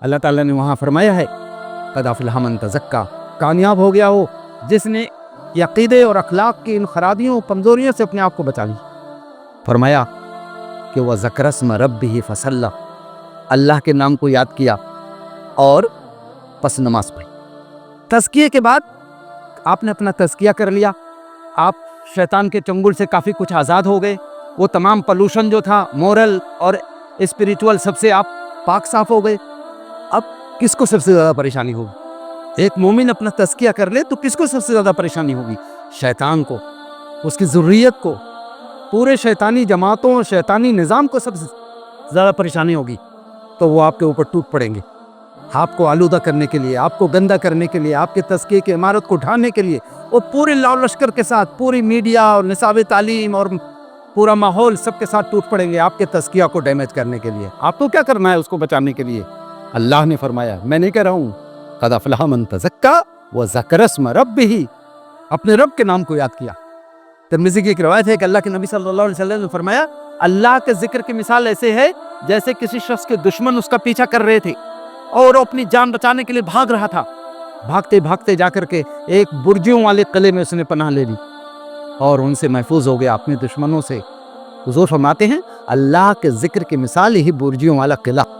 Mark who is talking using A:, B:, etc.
A: اللہ تعالیٰ نے وہاں فرمایا ہے قد افلح من تزکا، کامیاب ہو گیا وہ جس نے عقیدے اور اخلاق کی ان خرابیوں کمزوریوں سے اپنے آپ کو بچا لی۔ فرمایا کہ وہ ذکر اسم ربہ فصلی، اللہ کے نام کو یاد کیا اور پس نماز پڑھی۔ تزکیے کے بعد آپ نے اپنا تزکیہ کر لیا، آپ شیطان کے چنگل سے کافی کچھ آزاد ہو گئے، وہ تمام پولوشن جو تھا مورل اور اسپریچول سب سے آپ پاک صاف ہو گئے۔ اب کس کو سب سے زیادہ پریشانی ہوگی؟ ایک مومن اپنا تزکیہ کر لے تو کس کو سب سے زیادہ پریشانی ہوگی؟ شیطان کو، اس کی ذریت کو، پورے شیطانی جماعتوں اور شیطانی نظام کو سب سے زیادہ پریشانی ہوگی۔ تو وہ آپ کے اوپر ٹوٹ پڑیں گے، آپ کو آلودہ کرنے کے لیے، آپ کو گندہ کرنے کے لیے، آپ کے تزکیے کی عمارت کو ڈھانے کے لیے وہ پورے لاؤ لشکر کے ساتھ، پوری میڈیا اور نصاب تعلیم اور پورا ماحول سب کے ساتھ ٹوٹ پڑیں گے آپ کے تزکیہ کو ڈیمیج کرنے کے لیے۔ آپ کو کیا کرنا ہے اس کو بچانے کے لیے؟ اللہ نے فرمایا، میں نہیں کہہ رہا ہوں، قد افلح من تزکا وذکر اسم ربہ، اپنے رب کے نام کو یاد کیا۔ ترمذی کی ایک روایت ہے کہ اللہ کے نبی صلی اللہ علیہ وسلم نے فرمایا اللہ کے ذکر کی مثال ایسے ہے جیسے کسی شخص کے دشمن اس کا پیچھا کر رہے تھے اور وہ اپنی جان بچانے کے لیے بھاگ رہا تھا، بھاگتے بھاگتے جا کر کے ایک برجیوں والے قلعے میں اس نے پناہ لے لی اور ان سے محفوظ ہو گیا اپنے دشمنوں سے۔ حضور فرماتے ہیں اللہ کے ذکر کی مثال ہی برجیوں والا قلعہ۔